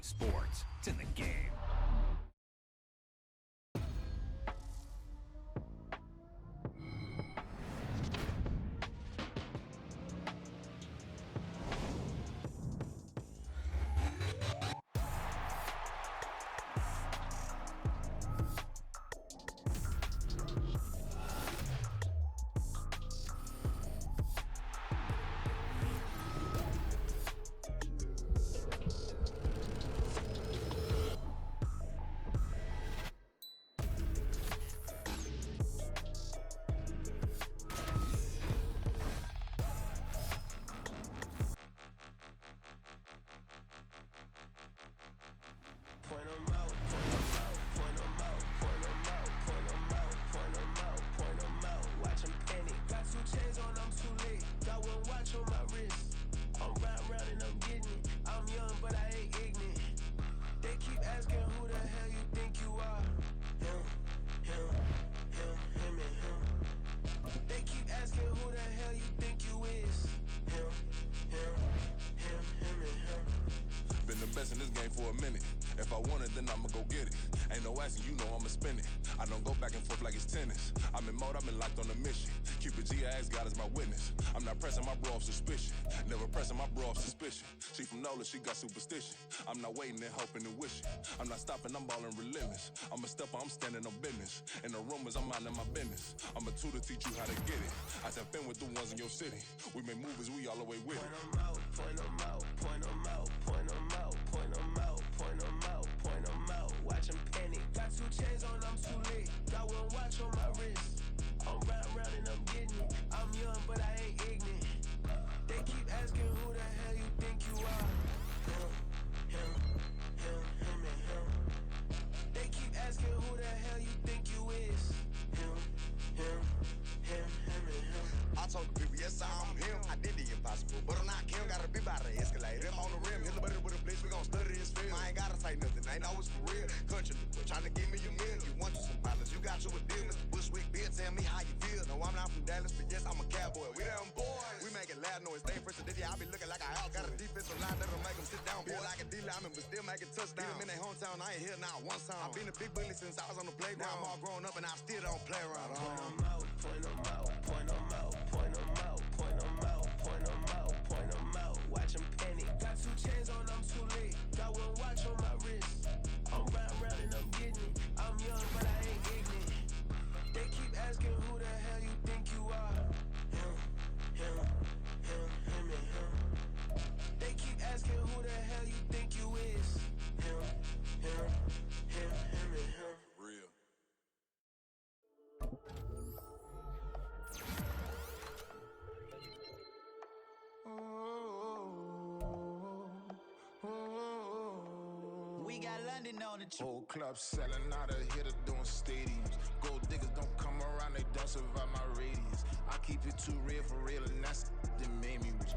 sports. It's in the game. In this game for a minute. If I want it, then I'ma go get it. Ain't no asking, you know I'ma spin it. I don't go back and forth like it's tennis. I'm in mode, I've been locked on a mission. Keep it G, I ask God as my witness. I'm not pressing my bro off suspicion. Never pressing my bro off suspicion. She from Nola, she got superstition. I'm not waiting and hoping and wishing. I'm not stopping, I'm balling relentless. I'm a stepper, I'm standing on business. In the rumors, I'm minding my business. I'm a tutor, teach you how to get it. I tap in with the ones in your city. We make movies, we all the way with it. Point them out, point them out, point them out, point them out, point them out, point them out, point them out. Watch them panic. Got 2 chains on, I'm too late. Got 1 watch on my wrist. I'm round and I'm getting it. I'm young, but I ain't ignorant. They keep asking who the hell you think you are. Him, and him. They keep asking who the hell you think you is. Him, and him. I told the people, yes, I'm him. I did the impossible, but I'm not Kim. Gotta be by the escalator. I'm on the rim, hit the butter with a blitz. We gon' study this film. I ain't gotta say nothing, ain't know it's for real. Country, tryna give me your meal. You want you some violence, you got you a deal. Mr. Bushwick, Bill, tell me how you feel. No, I'm not from Dallas, but yes, I'm a cowboy. We them boys. We making loud noise. Stay fresh today, I be looking like a house. Got a defensive line that'll make them sit down. Feel like a D-lineman, but still making touchdowns. Beat them in their hometown, I ain't here now one time. I've been a big bully since I was on the playground. I'm all grown up and I still don't play around. Point them out, point them out, point them out, point them out, point them out, point them out, point them out. Watch them panic. Got 2 chains on, I'm too late. Got 1 watch on my wrist. I'm round and I'm getting it. I'm young, but I ain't ignorant. They keep asking who the hell you think you are. Him, and him. They keep asking who the hell you think you is. Him, and him. Real. We got London on the Whole club selling out of hitter doing stadiums. Gold diggers don't come around, they don't survive my radius. I keep it too real for real, and that's that made me rich.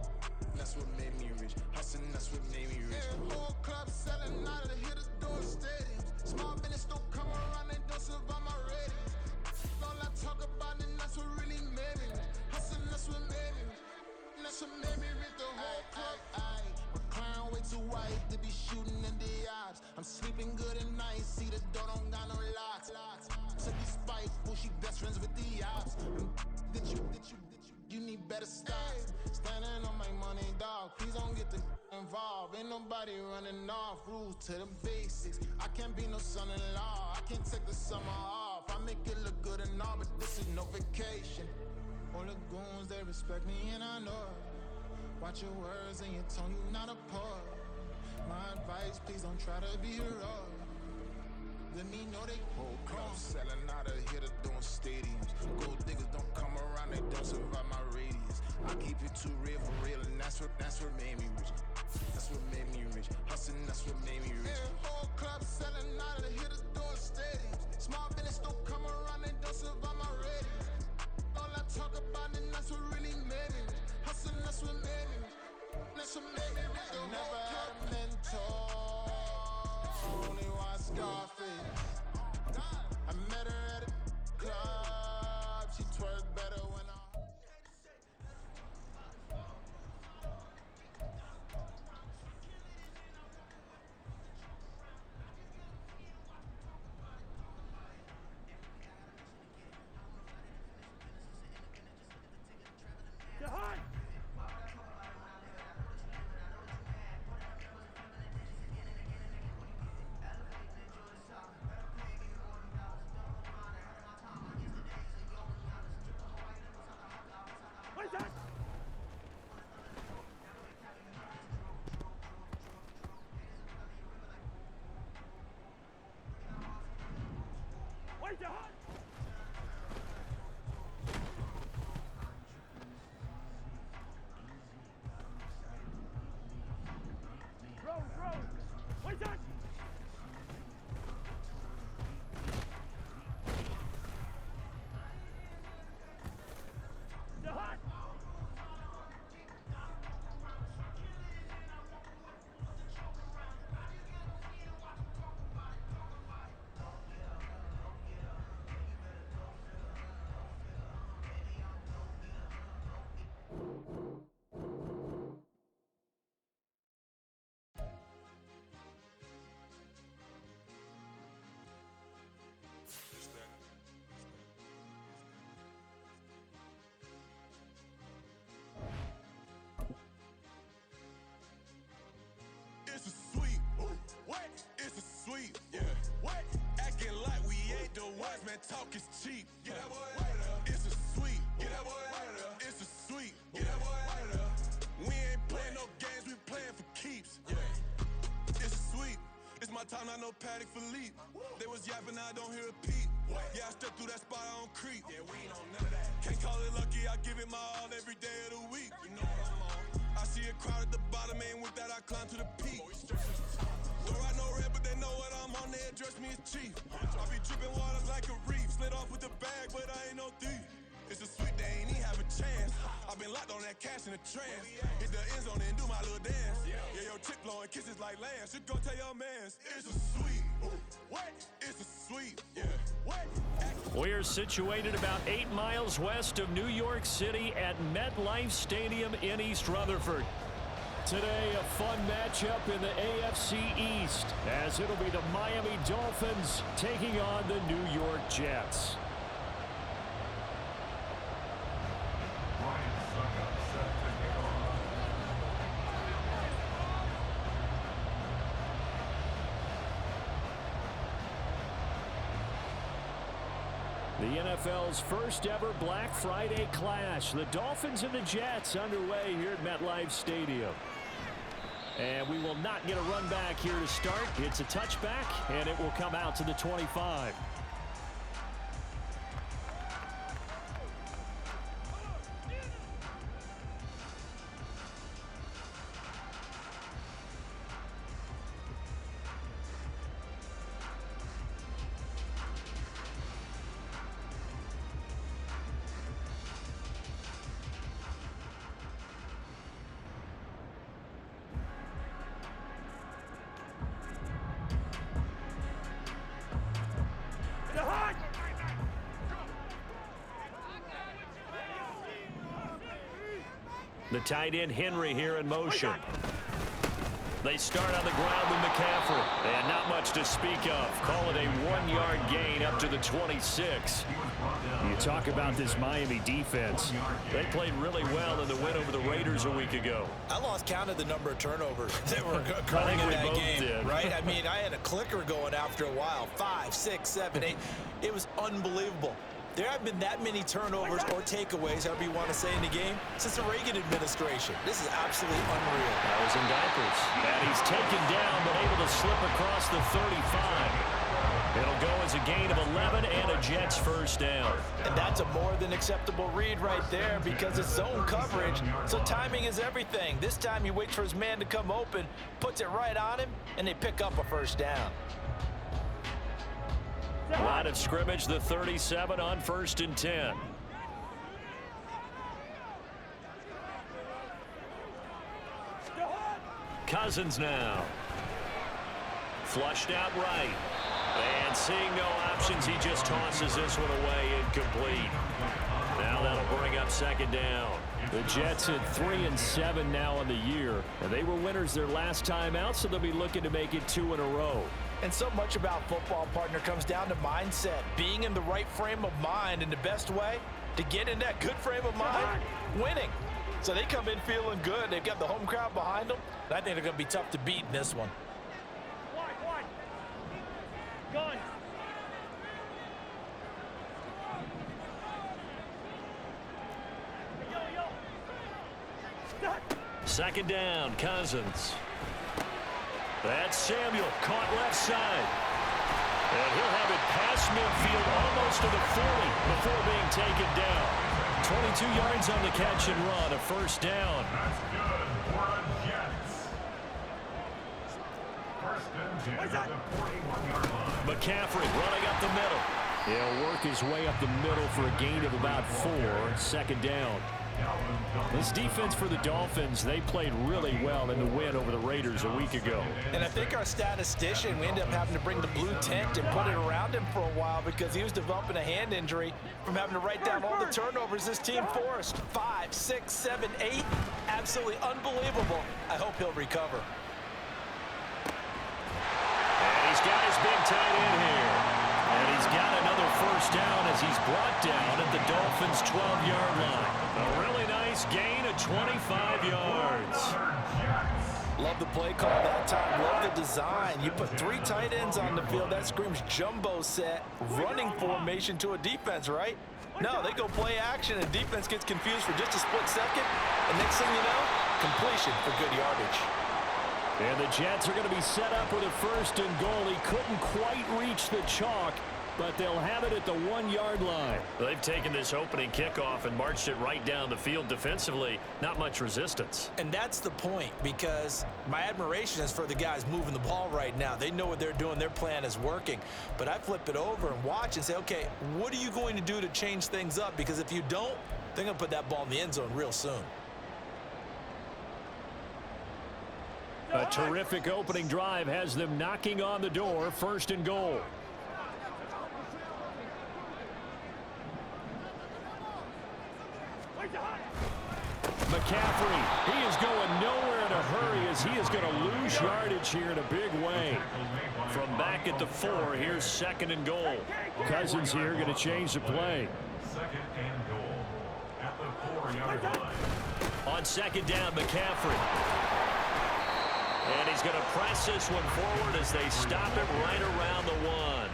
That's what made me rich. Hustling, that's what made me rich. Whole club selling out of hitters doing stadiums. Small business don't come around, they don't survive my radius. All I talk about, and that's what really made me rich. Hustling, that's what made me rich. And that's what made me rich. The whole club. My crown way too white to be shooting in the ops. I'm sleeping good at night, see the door don't got no locks. To be spiteful, she best friends with the ops. That you need better stop. Standing on my money, dog. Please don't get the involved. Ain't nobody running off. Rules to the basics. I can't be no son-in-law. I can't take the summer off. I make it look good and all, but this is no vacation. All the goons, they respect me and I know it. Watch your words and your tone, you not a poet. My advice, please don't try to be heroic. Let me know they whole club selling out of hitter doing stadiums. Gold diggers don't come around, they don't survive my radius. I keep it too real for real, and that's what made me rich. That's what made me rich. Hustling, that's what made me rich. Whole club selling out of hitters doing stadiums. Small business don't come around, they don't survive my radius. All I talk about, and that's what really made me rich. Hustling, that's what made me rich. That's what made me rich. I never had a mentor. Only one Scarface. I met her at a club. She twerk better when I. that talk is cheap. Get that boy out of there. It's a sweep. Get that boy out of there. It's a sweep. Get that boy out of there. We ain't playing no games, we playing for keeps. Yeah. It's a sweep. It's my time, not no Paddock Philippe. They was yapping, I don't hear a peep. Yeah, I step through that spot, I don't creep. Yeah, we ain't on none of that. Can't call it lucky, I give it my all every day of the week. You know what I'm on. I see a crowd at the bottom, and with that I climb to the peak. Don't ride no red, but they know what I'm on, they address me as chief. I be dripping waters like a reef. Slid off with the bag, but I ain't no thief. It's a sweet, they ain't even have a chance. I've been locked on that cash in a trance. Hit the end zone and do my little dance. Yeah, your chick blowing kisses like lambs. You go tell your mans. It's a sweet. What? It's a sweet. Yeah. What? We're situated about 8 miles west of New York City at MetLife Stadium in East Rutherford. Today, a fun matchup in the AFC East, as it'll be the Miami Dolphins taking on the New York Jets. The NFL's first ever Black Friday clash. The Dolphins and the Jets underway here at MetLife Stadium. And we will not get a run back here to start. It's a touchback, and it will come out to the 25. The tight end Henry here in motion. They start on the ground with McCaffrey. And not much to speak of. Call it a 1-yard gain up to the 26. You talk about this Miami defense. They played really well in the win over the Raiders a week ago. I lost count of the number of turnovers that were occurring in that game, right? I mean, I had a clicker going after a while. 5, 6, 7, 8. It was unbelievable. There haven't been that many turnovers or takeaways, however you want to say, in the game since the Reagan administration. This is absolutely unreal. That was in diapers. And he's taken down, but able to slip across the 35. It'll go as a gain of 11 and a Jets first down. And that's a more than acceptable read right there because it's zone coverage, so timing is everything. This time he waits for his man to come open, puts it right on him, and they pick up a first down. Line of scrimmage, the 37 on 1st and 10. Cousins now. Flushed out right. And seeing no options, he just tosses this one away, incomplete. Now that'll bring up 2nd down. The Jets at 3-7 now on the year. And they were winners their last time out, so they'll be looking to make it 2 in a row. And so much about football, partner, comes down to mindset. Being in the right frame of mind, and the best way to get in that good frame of mind, winning. So they come in feeling good. They've got the home crowd behind them. And I think they're going to be tough to beat in this one. Gun. 2nd down, Cousins. That's Samuel, caught left side. And he'll have it past midfield almost to the 40 before being taken down. 22 yards on the catch and run, a first down. That's good for the Jets. First and 10 at the 41-yard line. McCaffrey running up the middle. He'll work his way up the middle for a gain of about 4. 2nd down. This defense for the Dolphins, they played really well in the win over the Raiders a week ago. And I think our statistician, we ended up having to bring the blue tent and put it around him for a while because he was developing a hand injury from having to write down all the turnovers this team forced. 5, 6, 7, 8. Absolutely unbelievable. I hope he'll recover. And he's got his big tight end here. And he's got another first down as he's brought down at the Dolphins' 12-yard line. A really nice gain of 25 yards. Love the play call that time. Love the design. You put 3 tight ends on the field. That screams jumbo set, running formation to a defense, right? No, they go play action, and defense gets confused for just a split second. And next thing you know, completion for good yardage. And the Jets are going to be set up with a 1st and goal. He couldn't quite reach the chalk, but they'll have it at the 1-yard line. They've taken this opening kickoff and marched it right down the field defensively. Not much resistance. And that's the point, because my admiration is for the guys moving the ball right now. They know what they're doing. Their plan is working. But I flip it over and watch and say, okay, what are you going to do to change things up? Because if you don't, they're going to put that ball in the end zone real soon. A terrific opening drive has them knocking on the door. 1st and goal. McCaffrey, he is going nowhere in a hurry as he is going to lose yardage here in a big way. From back at the 4, here's 2nd and goal. Cousins here going to change the play. 2nd and goal at the 4-yard line. On 2nd down, McCaffrey. And he's going to press this one forward as they stop him right around the 1.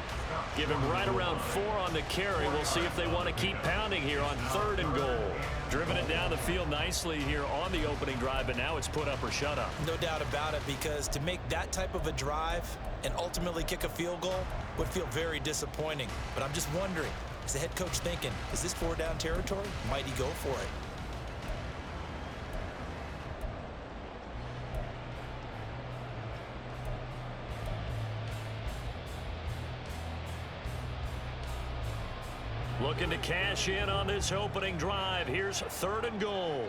Give him right around 4 on the carry. We'll see if they want to keep pounding here on 3rd and goal. Driven it down the field nicely here on the opening drive, but now it's put up or shut up. No doubt about it, because to make that type of a drive and ultimately kick a field goal would feel very disappointing. But I'm just wondering, is the head coach thinking, is this 4-down territory? Might he go for it? Looking to cash in on this opening drive. Here's 3rd and goal.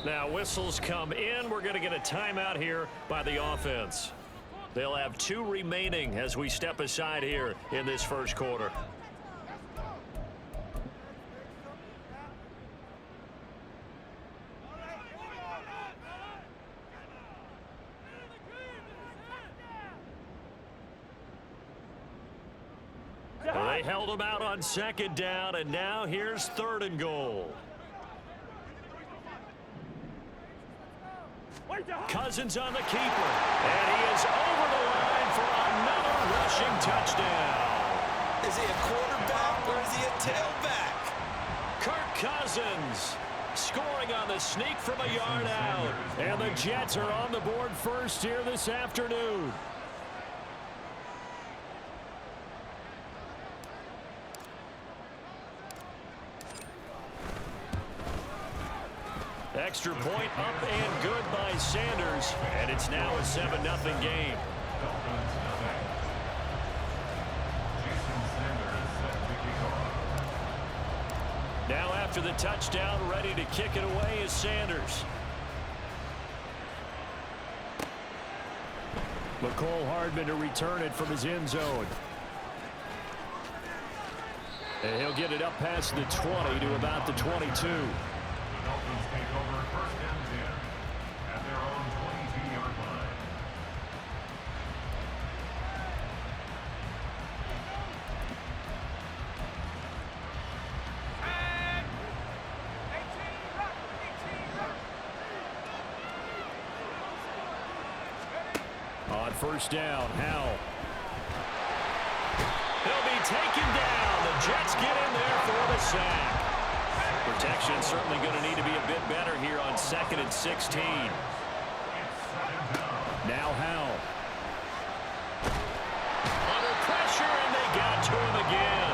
Now whistles come in. We're going to get a timeout here by the offense. They'll have 2 remaining as we step aside here in this 1st quarter. They held him out on 2nd down, and now here's 3rd and goal. Cousins on the keeper, and he is over the line for another rushing touchdown. Is he a quarterback or is he a tailback? Kirk Cousins scoring on the sneak from a yard out, and the Jets are on the board first here this afternoon. Extra point up and good by Sanders, and it's now a 7-0 game. Now after the touchdown, ready to kick it away is Sanders. McCole Hardman to return it from his end zone. And he'll get it up past the 20 to about the 22. Dolphins take over 1st and 10 at their own 22-yard line. On 1st down, Howell. He'll be taken down. The Jets get in there for the sack. Protection certainly going to need to be a bit better here on 2nd and 16. Now Howell. Under pressure, and they got to him again.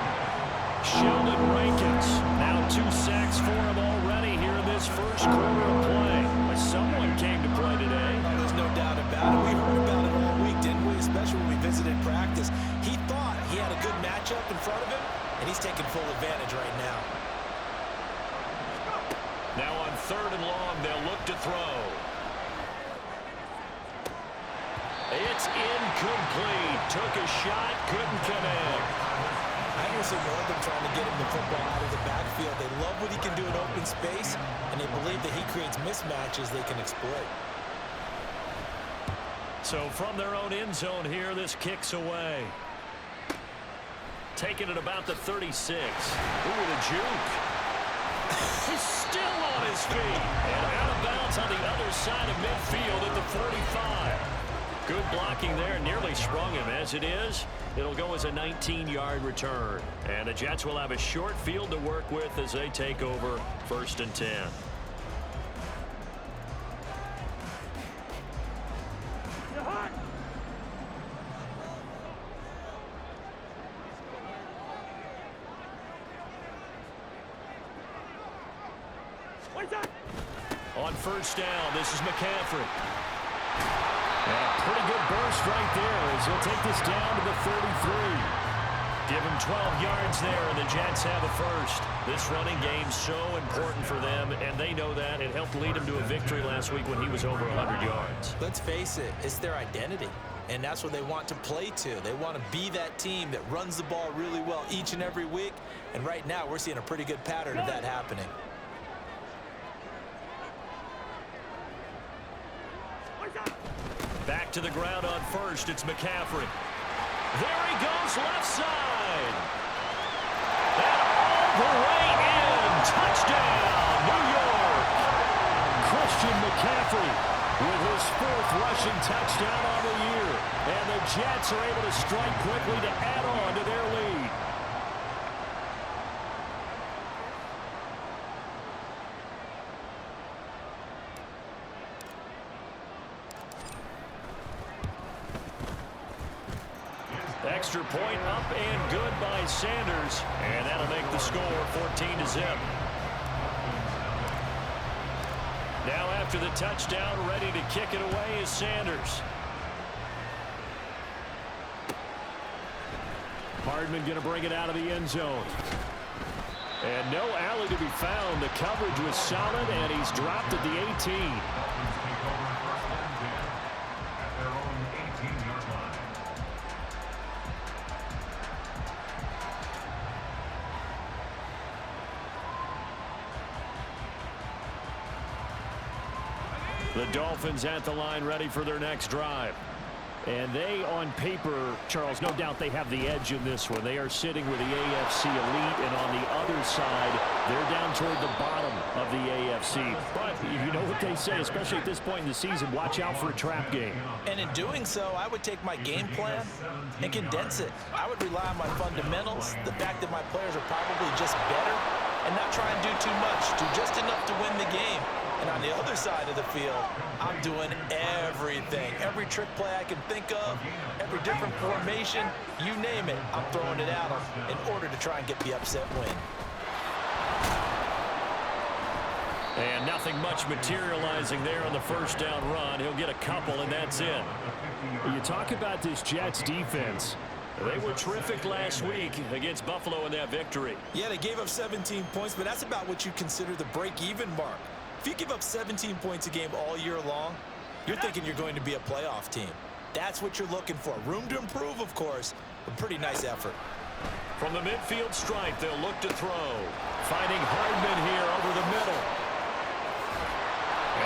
Sheldon Rankins. Now 2 sacks for him already here in this 1st quarter of play. Someone came to play today. Oh, there's no doubt about it. We heard about it all week, didn't we? Especially when we visited practice. He thought he had a good matchup in front of him, and he's taking full advantage right now. Now on 3rd and long, they'll look to throw. It's incomplete. Took a shot, couldn't connect. I hear some more of them trying to get him the football out of the backfield. They love what he can do in open space, and they believe that he creates mismatches they can exploit. So from their own end zone here, this kicks away. Taking it about the 36. Ooh, the juke. He's still on his feet. And out of bounds It's on the other side of midfield at the 45. Good blocking there, nearly sprung him. As it is, it'll go as a 19-yard return. And the Jets will have a short field to work with as they take over 1st and 10. On 1st down, this is McCaffrey. And a pretty good burst right there as he'll take this down to the 33. Give him 12 yards there, and the Jets have a first. This running game so important for them, and they know that. It helped lead him to a victory last week when he was over 100 yards. Let's face it, it's their identity, and that's what they want to play to. They want to be that team that runs the ball really well each and every week, and right now we're seeing a pretty good pattern of that happening. Back to the ground on 1st, it's McCaffrey. There he goes, left side. And all the way in. Touchdown, New York. Christian McCaffrey with his 4th rushing touchdown on the year. And the Jets are able to strike quickly to add on to their lead. Extra point up and good by Sanders. And that'll make the score 14-0. Now after the touchdown, ready to kick it away is Sanders. Hardman going to bring it out of the end zone. And no alley to be found. The coverage was solid, and he's dropped at the 18. The Dolphins at the line ready for their next drive. And they, on paper, Charles, no doubt they have the edge in this one. They are sitting with the AFC elite, and on the other side, they're down toward the bottom of the AFC. But you know what they say, especially at this point in the season, watch out for a trap game. And in doing so, I would take my game plan and condense it. I would rely on my fundamentals, the fact that my players are probably just better, and not try and do too much, do just enough to win the game. And on the other side of the field, I'm doing everything. Every trick play I can think of, every different formation, you name it, I'm throwing it at them in order to try and get the upset win. And nothing much materializing there on the 1st down run. He'll get a couple, and that's it. You talk about this Jets defense. They were terrific last week against Buffalo in that victory. Yeah, they gave up 17 points, but that's about what you consider the break-even mark. If you give up 17 points a game all year long, you're thinking you're going to be a playoff team. That's what you're looking for. Room to improve, of course, but pretty nice effort. From the midfield stripe, they'll look to throw. Finding Hardman here over the middle.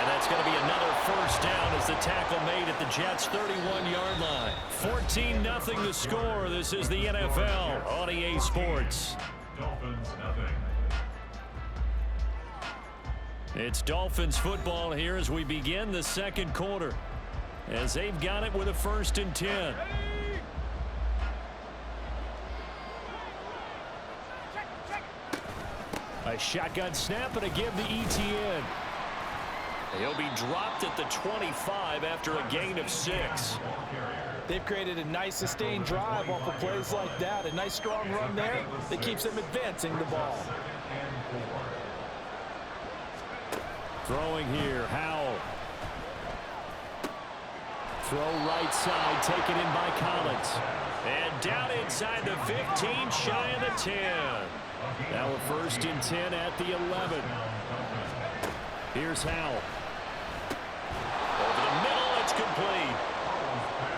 And that's going to be another 1st down as the tackle made at the Jets' 31-yard line. 14-0 the score. This is the NFL on EA Sports. Dolphins nothing. It's Dolphins football here as we begin the 2nd quarter. As they've got it with a 1st and 10. A shotgun snap and a give to ETN. He'll be dropped at the 25 after a gain of 6. They've created a nice sustained drive off of plays like that. A nice strong run there that keeps them advancing the ball. Throwing here, Howell. Throw right side, taken in by Collins. And down inside the 15, shy of the 10. Now a 1st and 10 at the 11. Here's Howell. Over the middle, it's complete.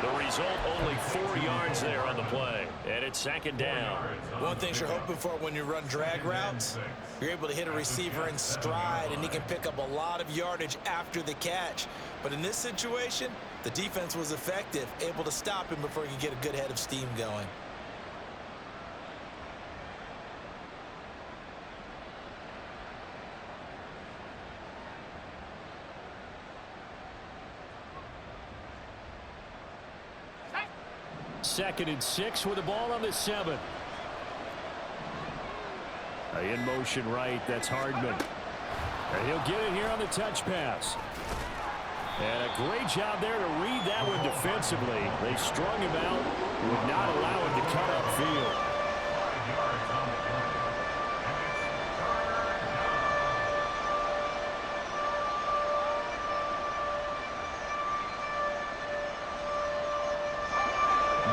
The result, only 4 yards there on the play. And it's 2nd down. One thing you're hoping for when you run drag routes, you're able to hit a receiver in stride, and he can pick up a lot of yardage after the catch. But in this situation, the defense was effective, able to stop him before he could get a good head of steam going. 2nd and 6 with the ball on the 7. In motion right, that's Hardman. And he'll get it here on the touch pass. And a great job there to read that one defensively. They strung him out, would not allow him to cut upfield. 5 yards on the play. And it's 3rd down.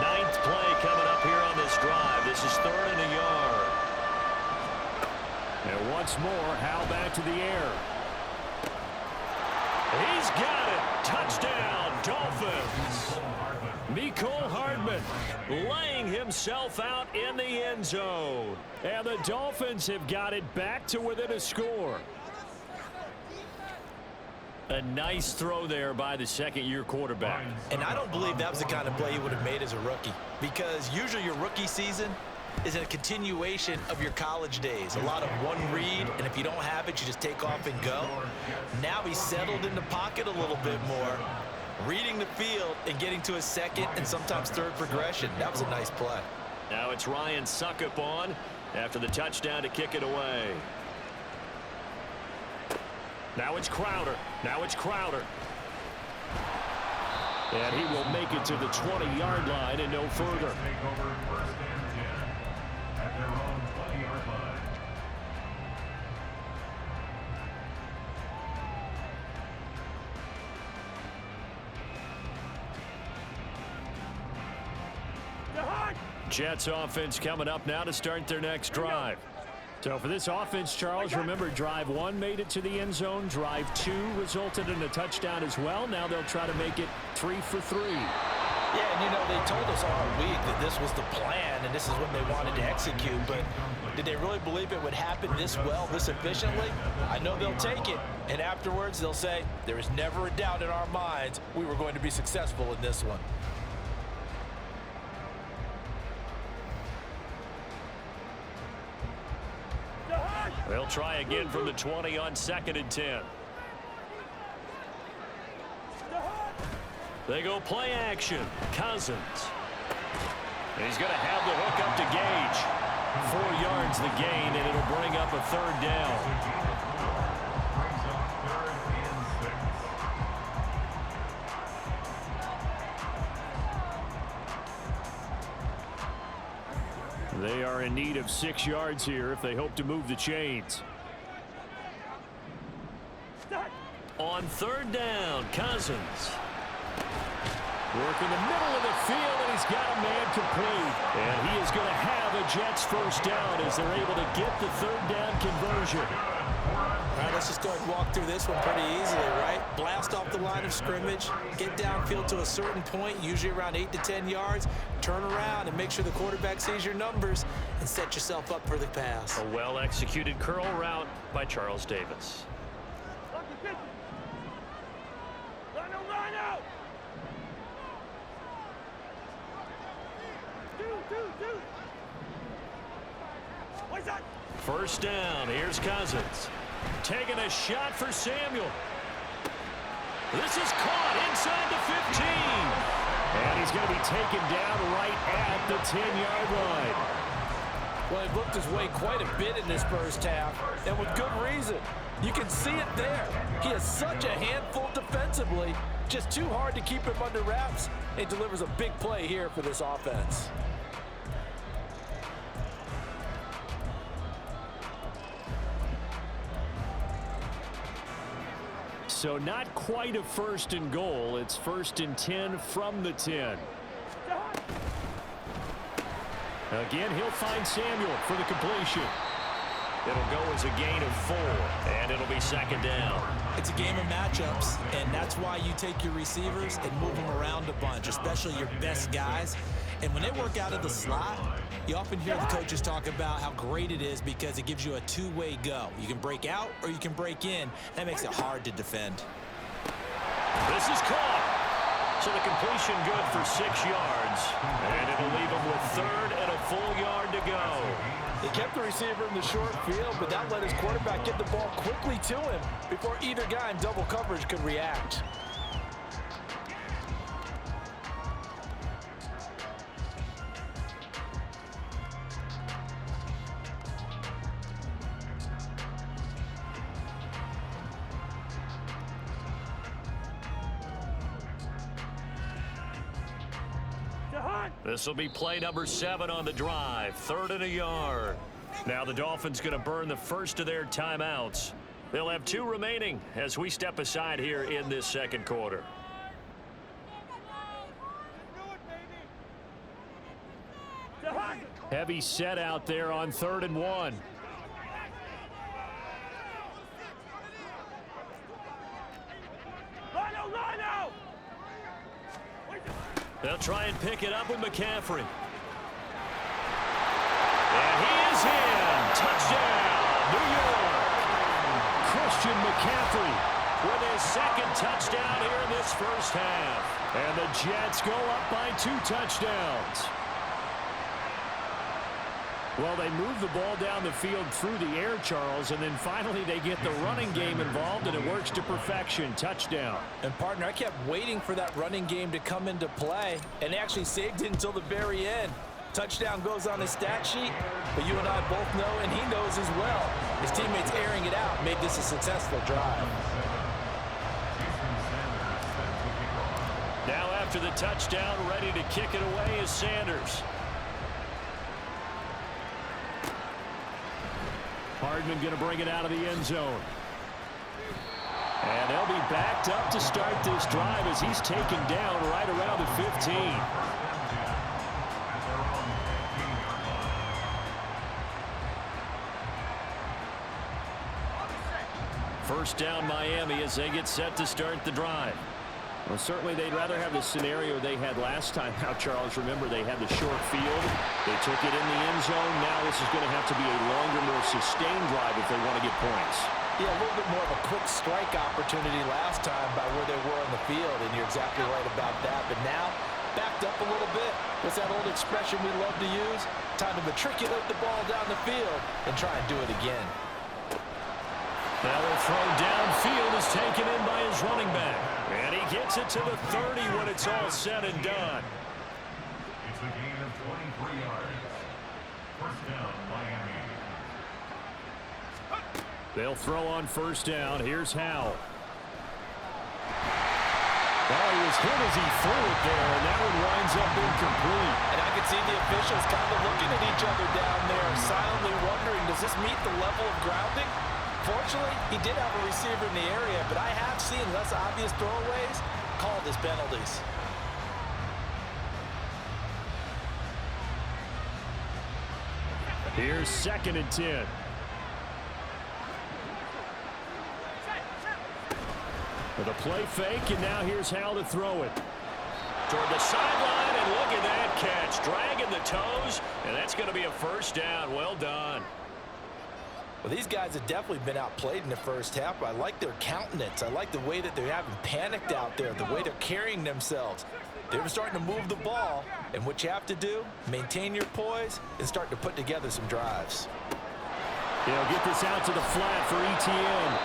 9th play coming up here on this drive. This is 3rd and a yard. And once more, Hal back to the air. He's got it. Touchdown, Dolphins. Mecole Hardman laying himself out in the end zone. And the Dolphins have got it back to within a score. A nice throw there by the second-year quarterback. And I don't believe that was the kind of play he would have made as a rookie, because usually your rookie season is a continuation of your college days. A lot of one read, and if you don't have it, you just take off and go. Now he's settled in the pocket a little bit more, reading the field and getting to his second and sometimes third progression. That was a nice play. Now it's Ryan Suckup on after the touchdown to kick it away. Now it's Crowder. And he will make it to the 20-yard line and no further. Take over 1st and 10 at their own 20-yard line. Jets offense coming up now to start their next drive. So for this offense, Charles, remember drive 1 made it to the end zone. Drive 2 resulted in a touchdown as well. Now they'll try to make it 3 for 3. Yeah, and you know, they told us all week that this was the plan and this is what they wanted to execute, but did they really believe it would happen this well, this efficiently? I know they'll take it, and afterwards they'll say, there is never a doubt in our minds we were going to be successful in this one. They'll try again from the 20 on 2nd and 10. They go play action. Cousins. And he's going to have the hook up to Gage. 4 yards the gain, and it'll bring up a 3rd down. Brings up 3rd and 6. They are in need of 6 yards here if they hope to move the chains. On 3rd down, Cousins. Work in the middle of the field, and he's got a man complete. And he is going to have a Jets 1st down as they're able to get the 3rd down conversion. All right, let's just go ahead and walk through this one pretty easily, right? Blast off the line of scrimmage, get downfield to a certain point, usually around 8 to 10 yards, turn around and make sure the quarterback sees your numbers and set yourself up for the pass. A well-executed curl route by Charles Davis. First down, here's Cousins. Taking a shot for Samuel. This is caught inside the 15. And he's going to be taken down right at the 10-yard line. Well, he looked his way quite a bit in this first half, and with good reason. You can see it there. He is such a handful defensively, just too hard to keep him under wraps, and delivers a big play here for this offense. So not quite a 1st and goal. It's 1st and 10 from the 10. Again, he'll find Samuel for the completion. It'll go as a gain of 4, and it'll be 2nd down. It's a game of matchups, and that's why you take your receivers and move them around a bunch, especially your best guys. And when they work out of the slot, you often hear the coaches talk about how great it is because it gives you a two-way go. You can break out or you can break in. That makes it hard to defend. This is caught. So the completion good for 6 yards. And it'll leave him with 3rd and a full yard to go. He kept the receiver in the short field, but that let his quarterback get the ball quickly to him before either guy in double coverage could react. This will be play number 7 on the drive. 3rd and a yard. Now the Dolphins going to burn the first of their timeouts. They'll have 2 remaining as we step aside here in this second quarter. Heavy set out there on 3rd and 1. They'll try and pick it up with McCaffrey. And he is in. Touchdown, New York. Christian McCaffrey with his 2nd touchdown here in this first half. And the Jets go up by 2 touchdowns. Well, they move the ball down the field through the air, Charles, and then finally they get the running game involved, and it works to perfection. Touchdown. And, partner, I kept waiting for that running game to come into play and actually saved it until the very end. Touchdown goes on his stat sheet, but you and I both know, and he knows as well, his teammates airing it out made this a successful drive. Now after the touchdown, ready to kick it away is Sanders. Hardman going to bring it out of the end zone. And they'll be backed up to start this drive as he's taken down right around the 15. First down Miami as they get set to start the drive. Well, certainly they'd rather have the scenario they had last time. Now, Charles, remember they had the short field. They took it in the end zone. Now this is going to have to be a longer, more sustained drive if they want to get points. Yeah, a little bit more of a quick strike opportunity last time by where they were on the field, and you're exactly right about that. But now, backed up a little bit. What's that old expression we love to use? Time to matriculate the ball down the field and try and do it again. Now the throw downfield is taken in by his running back. And he gets it to the 30 when it's all said and done. It's a gain of 23 yards. First down, Miami. They'll throw on first down. Here's Howell. Oh, he was hit as he threw it there, and that one winds up incomplete. And I could see the officials kind of looking at each other down there, silently wondering, does this meet the level of grounding? Fortunately, he did have a receiver in the area, but I have seen less obvious throwaways called as penalties. Here's 2nd and 10. With a play fake, and now here's Howell to throw it. Toward the sideline, and look at that catch. Dragging the toes, and that's going to be a first down. Well done. Well, these guys have definitely been outplayed in the first half. I like their countenance. I like the way that they haven't panicked out there, the way they're carrying themselves. They're starting to move the ball, and what you have to do, maintain your poise and start to put together some drives. They'll get this out to the flat for ETN.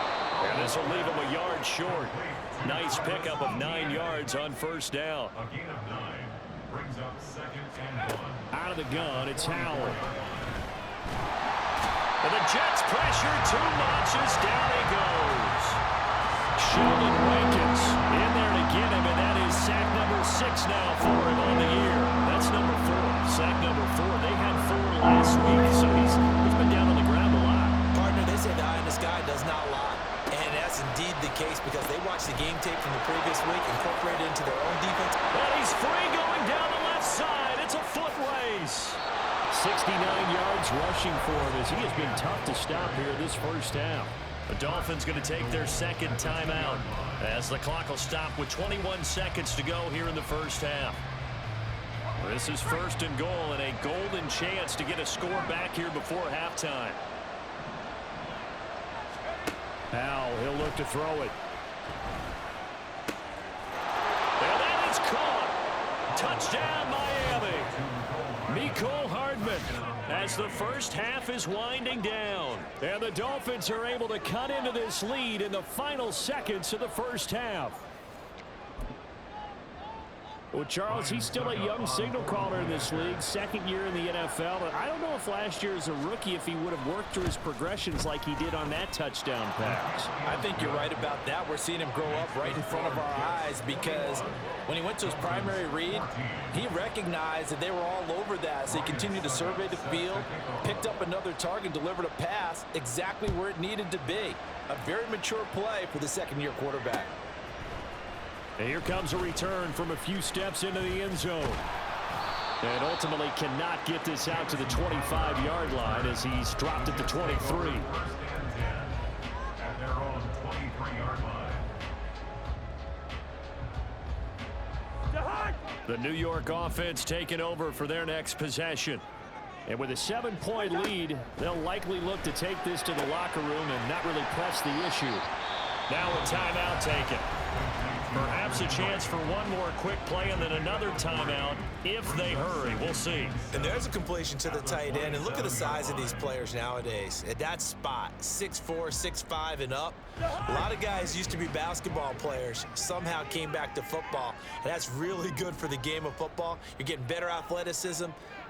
And this will leave him a yard short. Nice pickup of 9 yards on first down. A gain of 9 brings up 2nd and 1. Out of the gun, it's Howell. And the Jets pressure 2 notches, down he goes. Sheldon Rankins in there to get him, and that is sack number 6 now for him on the year. That's number 4. Sack number 4. They had 4 last week, so he's been down on the ground a lot. Partner, they say the eye in the sky does not lie. And that's indeed the case because they watched the game tape from the previous week, incorporated into their own defense. And he's free going down the left side. It's a foot race. 69 yards rushing for him as he has been tough to stop here this first half. The Dolphins going to take their 2nd timeout as the clock will stop with 21 seconds to go here in the first half. This is 1st and goal and a golden chance to get a score back here before halftime. Now he'll look to throw it. And that is caught. Touchdown, Miami. Mecole Hardman as the first half is winding down. And the Dolphins are able to cut into this lead in the final seconds of the first half. Well, Charles, he's still a young signal caller in this league, second year in the NFL. But I don't know if last year as a rookie, if he would have worked through his progressions like he did on that touchdown pass. I think you're right about that. We're seeing him grow up right in front of our eyes because when he went to his primary read, he recognized that they were all over that. So he continued to survey the field, picked up another target, delivered a pass exactly where it needed to be. A very mature play for the second-year quarterback. And here comes a return from a few steps into the end zone. And ultimately cannot get this out to the 25-yard line as he's dropped at the 23. First and 10 at their own 23-yard line. The New York offense taking over for their next possession. And with a 7-point lead, they'll likely look to take this to the locker room and not really press the issue. Now a timeout taken. Perhaps a chance for one more quick play and then another timeout if they hurry. We'll see. And there's a completion to the tight end. And look at the size of these players nowadays. At that spot, 6'4", 6'5", and up. A lot of guys used to be basketball players, somehow came back to football. And that's really good for the game of football. You're getting better athleticism,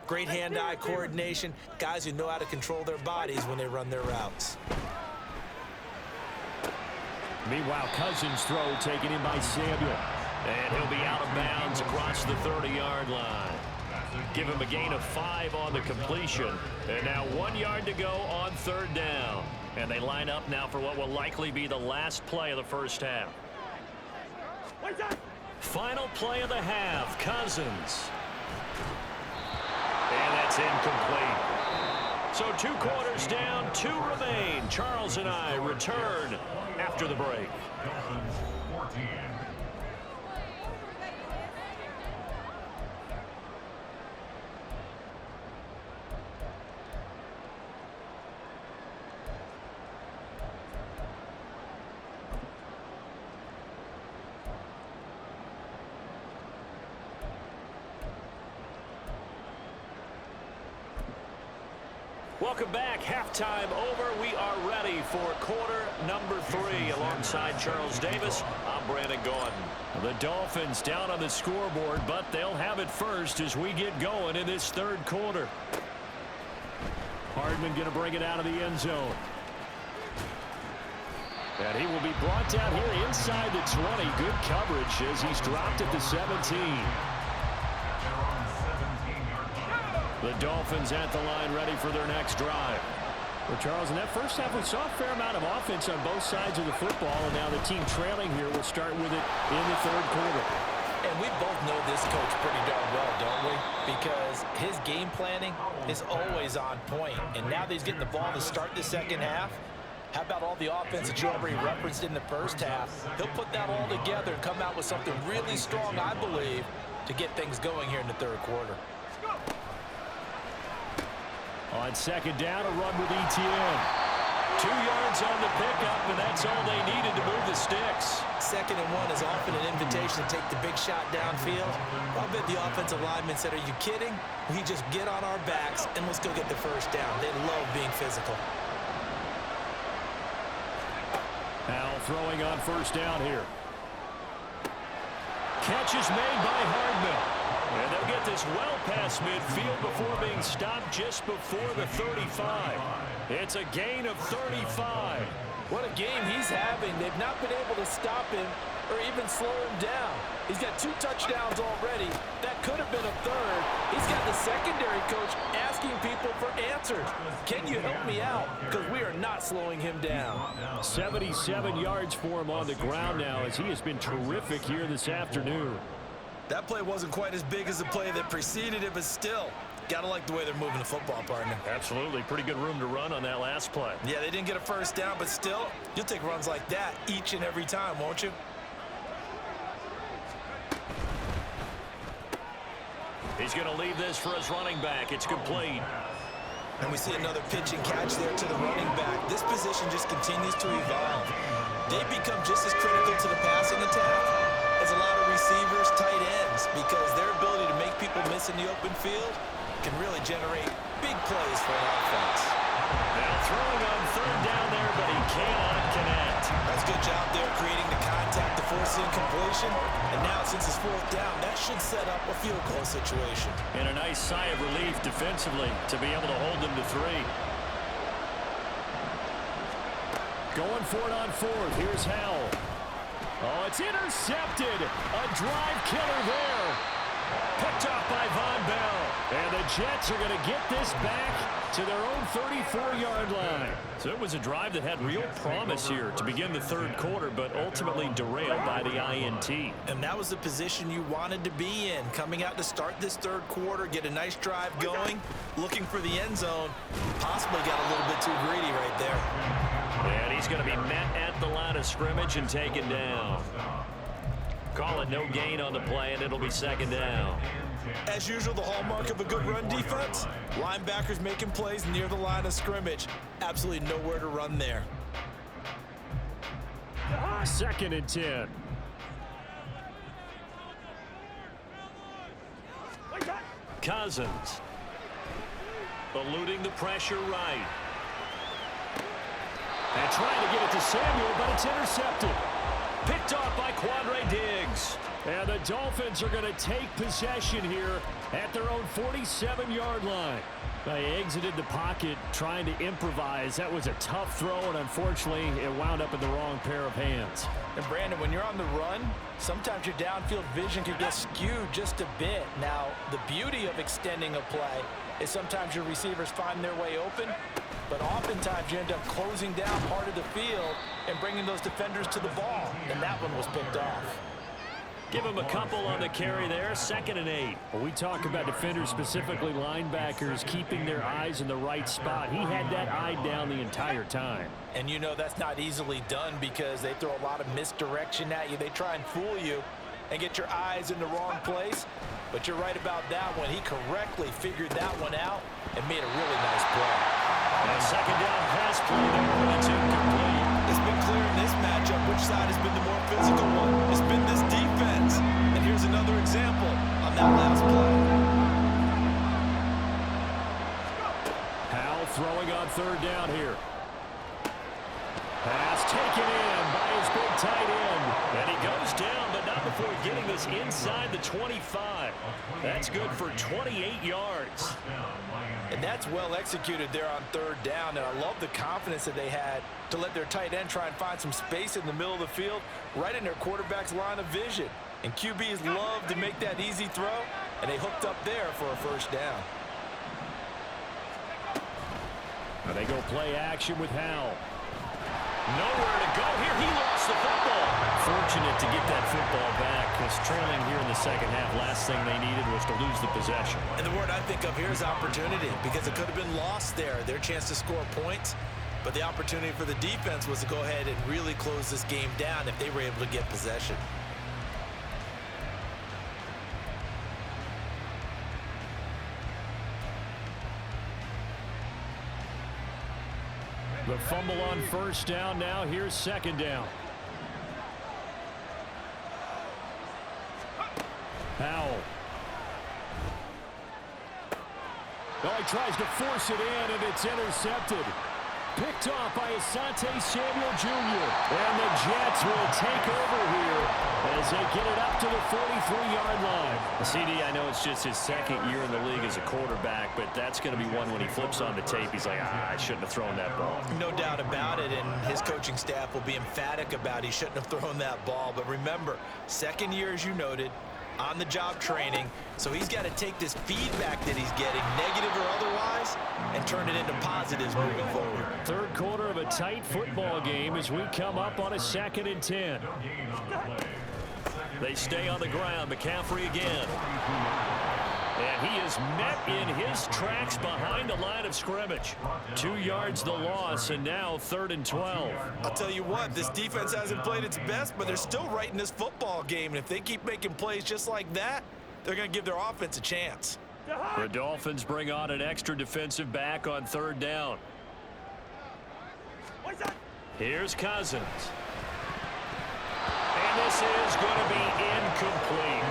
great hand-eye coordination, guys who know how to control their bodies when they run their routes. Meanwhile, Cousins' throw taken in by Samuel. And he'll be out of bounds across the 30-yard line. Give him a gain of 5 on the completion. And now 1 yard to go on third down. And they line up now for what will likely be the last play of the first half. Final play of the half, Cousins. And that's incomplete. So 2 quarters down, 2 remain. Charles and I return after the break. Dolphins 14. Welcome back. Halftime over. We are ready for quarter number 3. Alongside Charles Davis, I'm Brandon Gordon. The Dolphins down on the scoreboard, but they'll have it first as we get going in this third quarter. Hardman going to bring it out of the end zone. And he will be brought down here inside the 20. Good coverage as he's dropped at the 17. The Dolphins at the line ready for their next drive. Well, Charles, in that first half, we saw a fair amount of offense on both sides of the football, and now the team trailing here will start with it in the third quarter. And we both know this coach pretty darn well, don't we? Because his game planning is always on point. And now that he's getting the ball to start the second half, how about all the offense that you already referenced in the first half? He'll put that all together and come out with something really strong, I believe, to get things going here in the third quarter. On second down, a run with Etienne. 2 yards on the pickup, and that's all they needed to move the sticks. 2nd and 1 is often an invitation to take the big shot downfield. I'll bet the offensive lineman said, "Are you kidding? We just get on our backs and let's go get the first down." They love being physical. Howell throwing on first down here. Catch is made by Hardman. And they'll get this well past midfield before being stopped just before the 35. It's a gain of 35. What a game he's having. They've not been able to stop him or even slow him down. He's got 2 touchdowns already. That could have been a third. He's got the secondary coach asking people for answers. Can you help me out? Because we are not slowing him down. 77 yards for him on the ground now as he has been terrific here this afternoon. That play wasn't quite as big as the play that preceded it, but still, gotta like the way they're moving the football, partner. Absolutely. Pretty good room to run on that last play. Yeah, they didn't get a first down, but still, you'll take runs like that each and every time, won't you? He's going to leave this for his running back. It's complete. And we see another pitch and catch there to the running back. This position just continues to evolve. They become just as critical to the passing attack as a lot of receivers, tight ends, because their ability to make people miss in the open field can really generate big plays for an offense. Now throwing on third down there, but he cannot connect. That's a good job there creating the contact to force the incompletion. And now, since it's fourth down, that should set up a field goal situation. And a nice sigh of relief defensively to be able to hold them to 3. Going for it on fourth. Here's Howell. Oh, it's intercepted. A drive killer there. Picked off by Von Bell. And the Jets are going to get this back to their own 34-yard line. So it was a drive that had real promise here to begin the third quarter, but ultimately derailed by the INT. And that was the position you wanted to be in. Coming out to start this third quarter, get a nice drive going, looking for the end zone. Possibly got a little bit too greedy right there. And he's going to be met at the line of scrimmage and taken down. Call it no gain on the play, and it'll be second down. As usual, the hallmark of a good run defense, linebackers making plays near the line of scrimmage. Absolutely nowhere to run there. Second and 10. Cousins. Eluding the pressure right. And trying to get it to Samuel, but it's intercepted. Picked off by Quandre Diggs. And the Dolphins are going to take possession here at their own 47-yard line. They exited the pocket trying to improvise. That was a tough throw, and unfortunately, it wound up in the wrong pair of hands. And Brandon, when you're on the run, sometimes your downfield vision can get skewed just a bit. Now, the beauty of extending a play is sometimes your receivers find their way open, but oftentimes you end up closing down part of the field and bringing those defenders to the ball, and that one was picked off. Give him a couple on the carry there, 2nd and 8. Well, we talk about defenders, specifically linebackers, keeping their eyes in the right spot. He had that eye down the entire time. And you know that's not easily done because they throw a lot of misdirection at you. They try and fool you and get your eyes in the wrong place. But you're right about that one. He correctly figured that one out and made a really nice play. And second down pass play there, but it's incomplete. It's been clear in this matchup which side has been the more physical one. It's been this defense. And here's another example on that last play. Howell throwing on third down here. Pass taken in by his big tight end. And he goes down, but not before getting this inside the 25. That's good for 28 yards. And that's well executed there on third down. And I love the confidence that they had to let their tight end try and find some space in the middle of the field, right in their quarterback's line of vision. And QBs love to make that easy throw, and they hooked up there for a first down. Now they go play action with Howell. Nowhere to go here. He lost the football. Fortunate to get that football back because trailing here in the second half, last thing they needed was to lose the possession. And the word I think of here is opportunity because it could have been lost there, their chance to score points. But the opportunity for the defense was to go ahead and really close this game down if they were able to get possession. The fumble on first down. Now here's second down. Howell. Oh, he tries to force it in, and it's intercepted. Picked off by Asante Samuel Jr. And the Jets will take over here as they get it up to the 43-yard line. CD, I know it's just his second year in the league as a quarterback, but that's going to be one when he flips on the tape. He's like, I shouldn't have thrown that ball. No doubt about it, and his coaching staff will be emphatic about he shouldn't have thrown that ball. But remember, second year, as you noted, on-the-job training, so he's got to take this feedback that he's getting, negative or otherwise, and turn it into positives moving forward. Third quarter of a tight football game as we come up on a 2nd and 10. They stay on the ground. McCaffrey again. And he is met in his tracks behind the line of scrimmage. 2 yards the loss, and now 3rd and 12. I'll tell you what, this defense hasn't played its best, but they're still right in this football game. And if they keep making plays just like that, they're going to give their offense a chance. The Dolphins bring on an extra defensive back on third down. Here's Cousins. And this is going to be incomplete.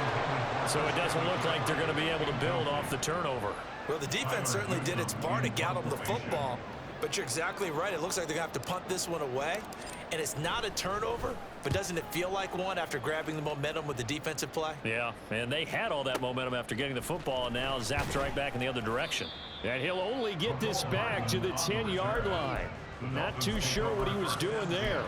So it doesn't look like they're going to be able to build off the turnover. Well, the defense certainly did its part to gallop the football, but you're exactly right. It looks like they're going to have to punt this one away. and it's not a turnover, but doesn't it feel like one after grabbing the momentum with the defensive play? Yeah, and they had all that momentum after getting the football, and now zapped right back in the other direction. And he'll only get this back to the 10-yard line. Not too sure what he was doing there.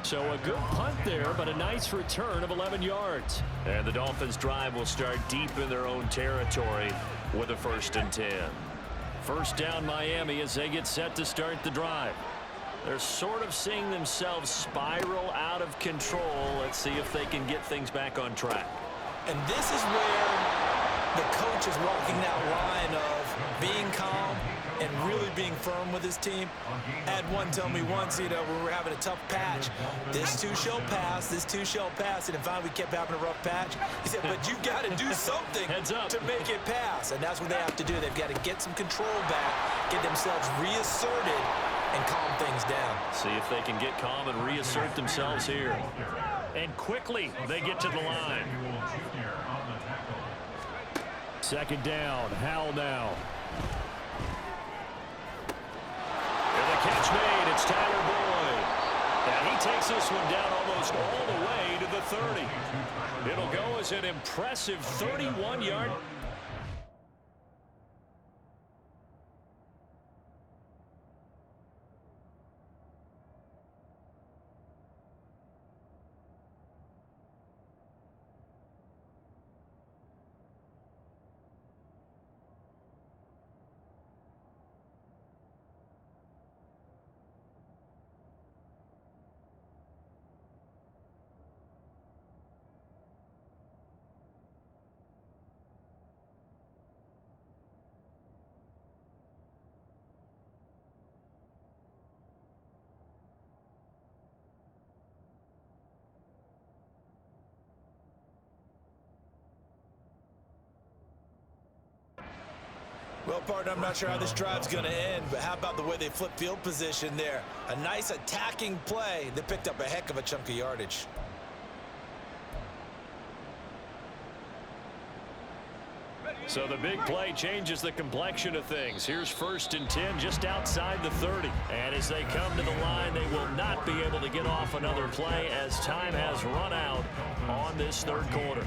So a good punt there, but a nice return of 11 yards. And the Dolphins' drive will start deep in their own territory with a 1st and 10. First down Miami as they get set to start the drive. They're sort of seeing themselves spiral out of control. Let's see if they can get things back on track. And this is where the coach is walking that line of being calm and really being firm with his team. I had one tell me once, we were having a tough patch. This too shall pass, this too shall pass. And finally we kept having a rough patch. He said, but you got to do something to make it pass. And that's what they have to do. They've got to get some control back, get themselves reasserted, and calm things down. See if they can get calm and reassert themselves here. And quickly they get to the line. Second down, Howell now. And the catch made, it's Tyler Boyd. And he takes this one down almost all the way to the 30. It'll go as an impressive 31-yard. Well, partner, I'm not sure how this drive's going to end, but how about the way they flip field position there? A nice attacking play that picked up a heck of a chunk of yardage. So the big play changes the complexion of things. Here's 1st and 10 just outside the 30. And as they come to the line, they will not be able to get off another play as time has run out on this 3rd quarter.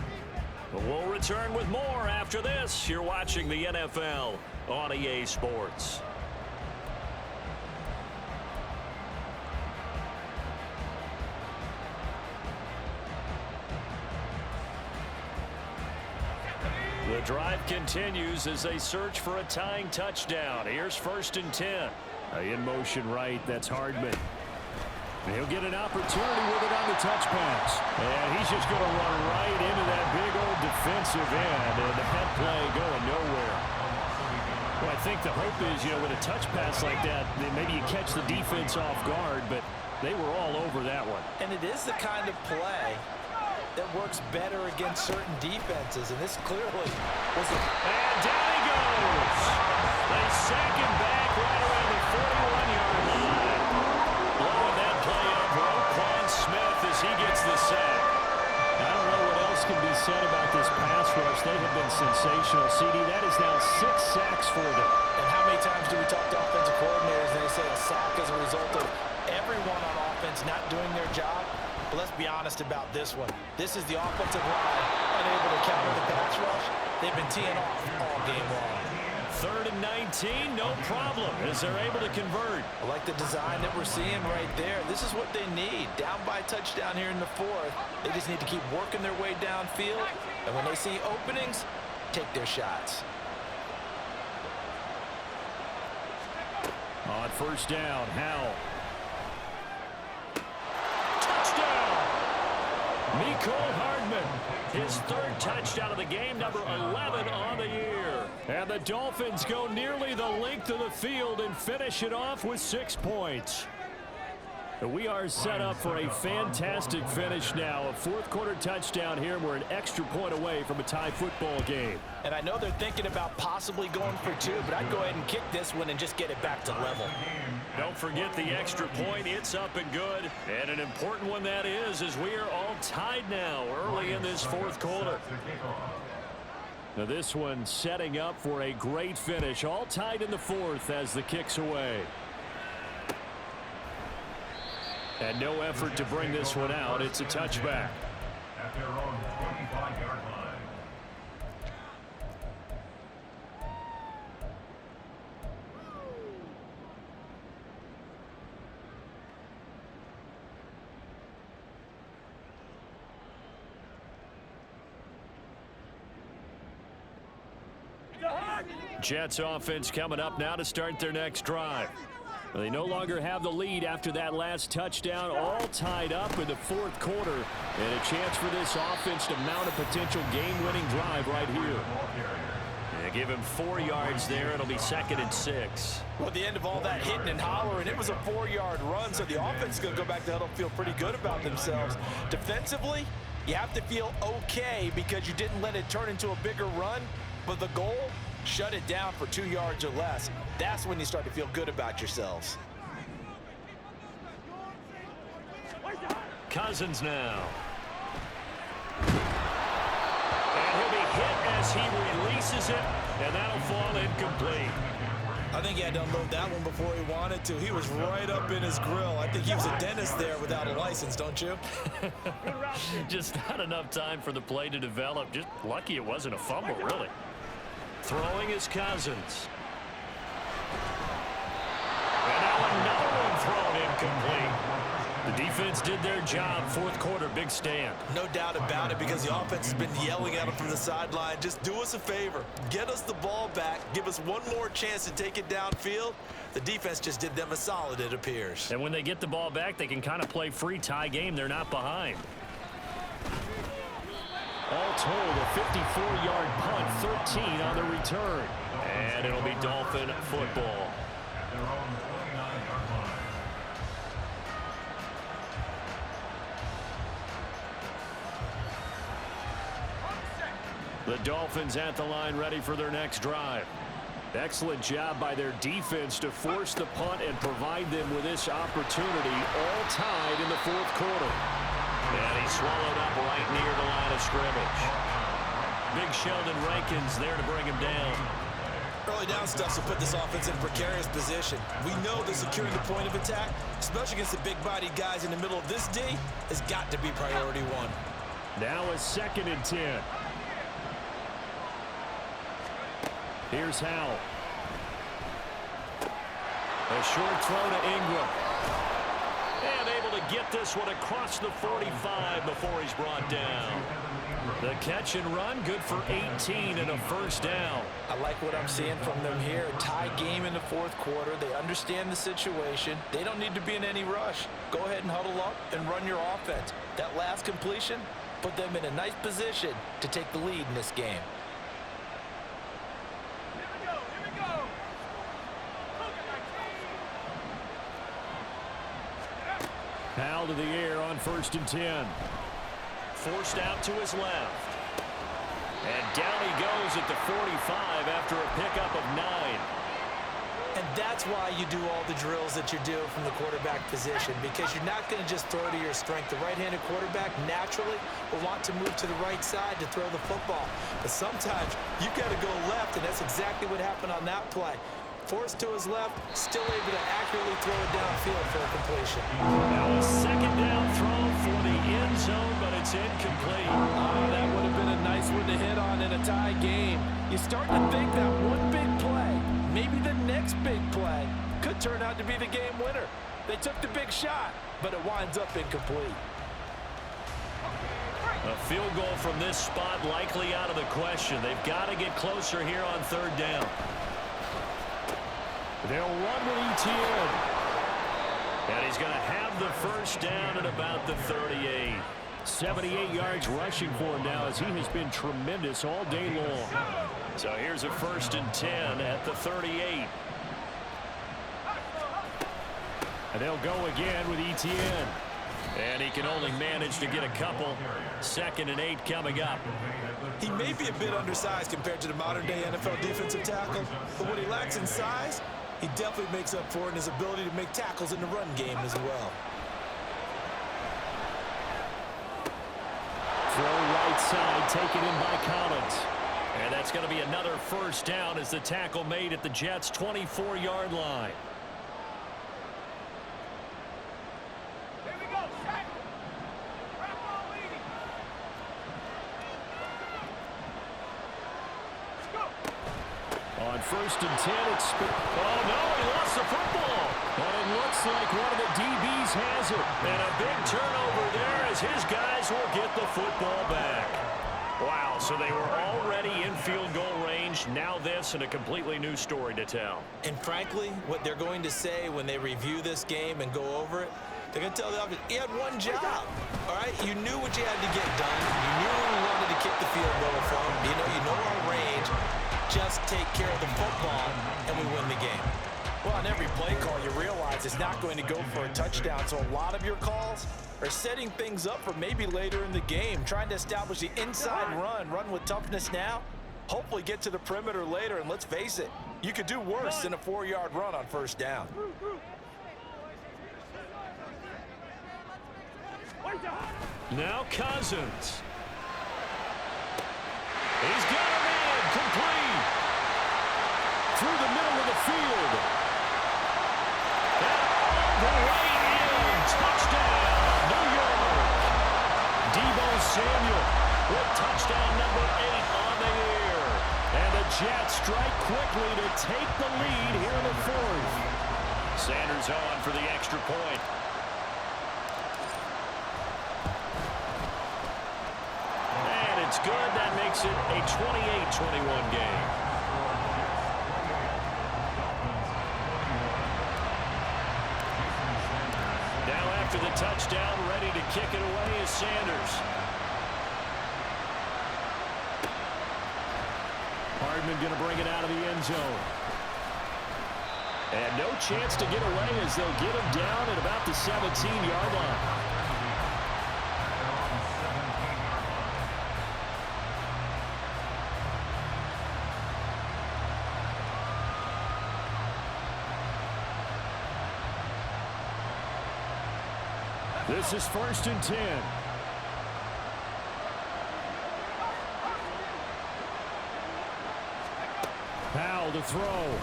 But we'll return with more after this. You're watching the NFL on EA Sports. The drive continues as they search for a tying touchdown. Here's 1st and 10. In motion right, that's Hardman. He'll get an opportunity with it on the touch pass. And he's just going to run right into that big old defensive end. And that play going nowhere. Well, I think the hope is, with a touch pass like that, maybe you catch the defense off guard, but they were all over that one. And it is the kind of play that works better against certain defenses, and this clearly was a... And down he goes! They sack him back right around the 41-yard line. Blowing that play up, Roquan Smith as he gets the sack. I don't know what else can be said about this pass rush. They have been sensational. CD, that is now 6 sacks for them. And how many times do we talk to offensive coordinators and they say a sack is a result of everyone on offense not doing their job? But let's be honest about this one. This is the offensive line unable to counter the pass rush. They've been teeing off all game long. 3rd and 19, no problem, as they're able to convert. I like the design that we're seeing right there. This is what they need. Down by a touchdown here in the 4th. They just need to keep working their way downfield. And when they see openings, take their shots. On 1st down, Howell. Mecole Hardman, his 3rd touchdown of the game, number 11 on the year. And the Dolphins go nearly the length of the field and finish it off with 6 points. We are set up for a fantastic finish now. A 4th quarter touchdown here. We're an extra point away from a tie football game. And I know they're thinking about possibly going for 2, but I'd go ahead and kick this one and just get it back to level. Don't forget the extra point. It's up and good. And an important one that is, as we are all tied now early in this 4th quarter. Now this one setting up for a great finish. All tied in the 4th as the kick's away. And no effort to bring this one out. It's a touchback. At their own 25-yard line. Jets offense coming up now to start their next drive. They no longer have the lead after that last touchdown, all tied up in the fourth quarter, and a chance for this offense to mount a potential game-winning drive right here. They give him 4 yards there. It'll be 2nd and 6. Well, at the end of all that hitting and hollering, it was a 4-yard run, so the offense is going to go back to huddle and feel pretty good about themselves. Defensively, you have to feel okay because you didn't let it turn into a bigger run, but the goal, shut it down for 2 yards or less. That's when you start to feel good about yourselves. Cousins now. And he'll be hit as he releases it, and that'll fall incomplete. I think he had to unload that one before he wanted to. He was right up in his grill. I think he was a dentist there without a license, don't you? Just not enough time for the play to develop. Just lucky it wasn't a fumble, really. Throwing is Cousins. And now another one thrown incomplete. The defense did their job. Fourth quarter, big stand. No doubt about it, because the offense has been yelling at them from the sideline. Just do us a favor. Get us the ball back. Give us one more chance to take it downfield. The defense just did them a solid, it appears. And when they get the ball back, they can kind of play free tie game. They're not behind. All told, a 54-yard punt, 13 on the return. And it'll be Dolphin football. At their own 29-yard line. The Dolphins at the line, ready for their next drive. Excellent job by their defense to force the punt and provide them with this opportunity, all tied in the fourth quarter. And he's swallowed up right near the line of scrimmage. Big Sheldon Rankins there to bring him down. Early down stuff to put this offense in a precarious position. We know that securing the point of attack, especially against the big-bodied guys in the middle of this D, has got to be priority one. Now a 2nd and 10. Here's Howell. A short throw to Ingram. And able to get this one across the 45 before he's brought down. The catch and run, good for 18 and a first down. I like what I'm seeing from them here. A tie game in the fourth quarter. They understand the situation. They don't need to be in any rush. Go ahead and huddle up and run your offense. That last completion put them in a nice position to take the lead in this game. Powell to the air on 1st and 10. Forced out to his left. And down he goes at the 45 after a pickup of 9. And that's why you do all the drills that you do from the quarterback position, because you're not going to just throw to your strength. The right-handed quarterback naturally will want to move to the right side to throw the football. But sometimes you've got to go left, and that's exactly what happened on that play. Forced to his left, still able to accurately throw it downfield for a completion. Now a 2nd down throw for the end zone, but it's incomplete. Oh, that would have been a nice one to hit on in a tie game. You start to think that one big play, maybe the next big play, could turn out to be the game winner. They took the big shot, but it winds up incomplete. A field goal from this spot likely out of the question. They've got to get closer here on 3rd down. They'll run with ETN. And he's going to have the first down at about the 38. 78 yards rushing for him now, as he has been tremendous all day long. So here's a 1st and 10 at the 38. And they'll go again with ETN. And he can only manage to get a couple. 2nd and 8 coming up. He may be a bit undersized compared to the modern-day NFL defensive tackle, but what he lacks in size, he definitely makes up for it in his ability to make tackles in the run game as well. Throw right side, taken in by Collins. And that's going to be another first down as the tackle made at the Jets' 24-yard line. on 1st and 10. Oh, no, he lost the football. But it looks like one of the DBs has it. And a big turnover there as his guys will get the football back. Wow, so they were already in field goal range. Now this and a completely new story to tell. And frankly, what they're going to say when they review this game and go over it, they're going to tell the offense, he had one job, all right? You knew what you had to get done. You knew when you wanted to kick the field goal from. You know our range. Just take care of the football, and we win the game. Well, on every play call, you realize it's not going to go for a touchdown, so a lot of your calls are setting things up for maybe later in the game, trying to establish the inside run with toughness now, hopefully get to the perimeter later, and let's face it, you could do worse than a 4-yard run on 1st down. Now Cousins. He's got a man complete. Through the middle of the field. And all the way in. Touchdown, New York. Deebo Samuel with touchdown number 8 on the year. And the Jets strike quickly to take the lead here in the 4th. Sanders on for the extra point. It's good. That makes it a 28-21 game. Now after the touchdown, ready to kick it away is Sanders. Hardman going to bring it out of the end zone. And no chance to get away as they'll get him down at about the 17-yard line. This is 1st and 10. Powell to throw.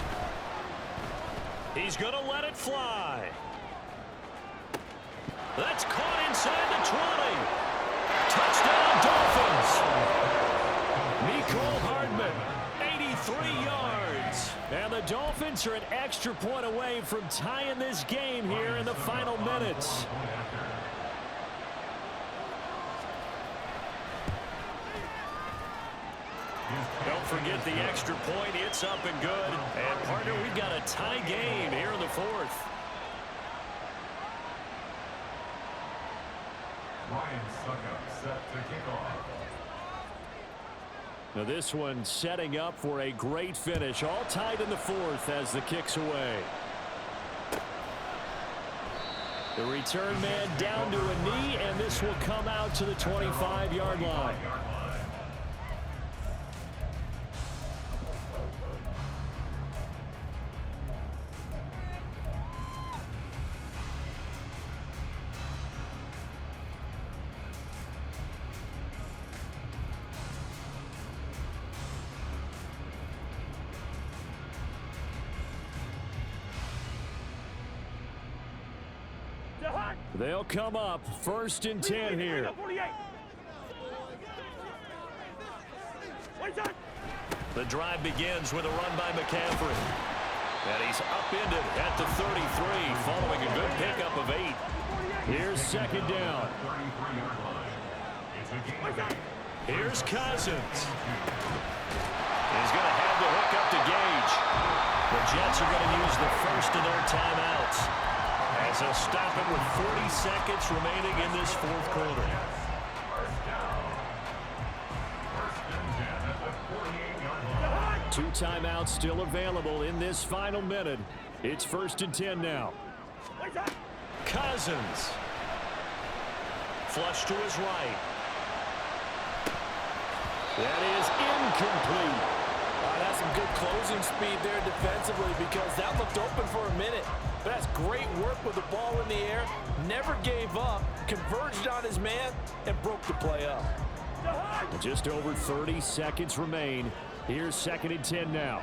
He's going to let it fly. That's caught inside the 20. Touchdown, Dolphins. Mecole Hardman, 83 yards. And the Dolphins are an extra point away from tying this game here in the final minutes. Don't forget the extra point. It's up and good. And, partner, we've got a tie game here in the 4th. Ryan Suckup set to kick off. Now this one setting up for a great finish. All tied in the 4th as the kick's away. The return man down to a knee, and this will come out to the 25-yard line. They'll come up 1st and 10 here. The drive begins with a run by McCaffrey. And he's upended at the 33 following a good pickup of 8. Here's 2nd down. Here's Cousins. He's going to have the hook up to Gage. The Jets are going to use the first of their timeouts as they'll stop it with 40 seconds remaining in this 4th quarter. 2 timeouts still available in this final minute. It's 1st and 10 now. Cousins. Flush to his right. That is incomplete. That's some good closing speed there defensively because that looked open for a minute. But that's great work with the ball in the air. Never gave up, converged on his man, and broke the play up. Just over 30 seconds remain. Here's 2nd and 10 now.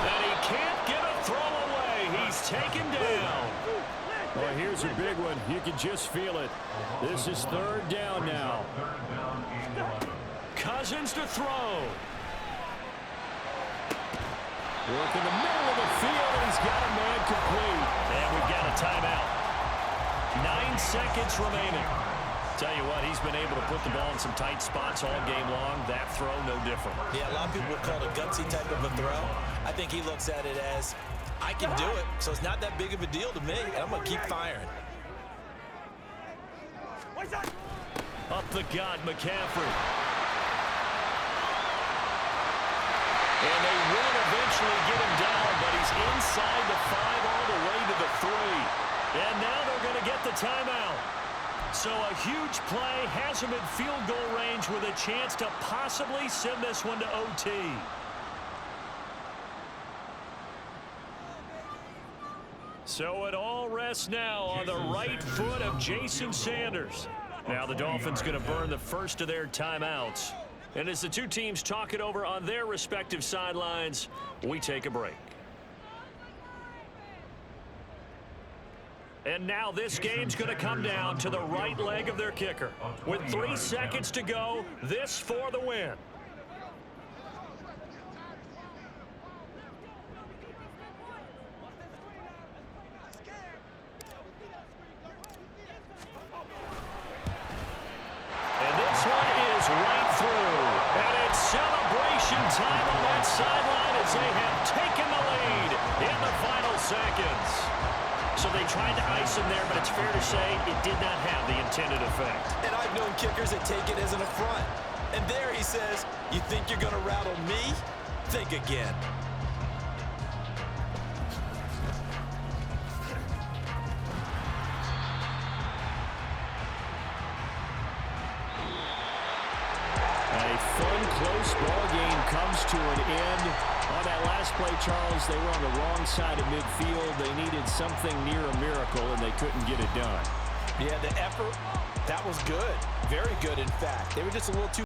And he can't get a throw away. He's taken down. Well, here's a big one. You can just feel it. This is third down now. Cousins to throw. Work in the middle of the field, and he's got a man complete. And we've got a timeout. 9 seconds remaining. Tell you what, he's been able to put the ball in some tight spots all game long. That throw, no different. Yeah, a lot of people would call it a gutsy type of a throw. I think he looks at it as, I can do it, so it's not that big of a deal to me, and I'm going to keep firing. Up the gut, McCaffrey. And they will eventually get him down, but he's inside the 5 all the way to the 3. And now they're going to get the timeout. So a huge play has him in field goal range with a chance to possibly send this one to OT. So it all rests now on the right foot of Jason Sanders. Now the Dolphins going to burn the first of their timeouts. And as the two teams talk it over on their respective sidelines, we take a break. And now this game's going to come down to the right leg of their kicker. With 3 seconds to go, this for the win. And this one is right through. And it's celebration time on that sideline as they have taken the lead in the final seconds. So they tried to ice him there, but it's fair to say it did not have the intended effect. And I've known kickers that take it as an affront. And there he says, you think you're going to rattle me? Think again. A fun, close ball game comes to an end. On that last play, Charles, they were on the wrong side of midfield. They needed something near a miracle, and they couldn't get it done. Yeah, the effort, that was good. Very good, in fact. They were just a little too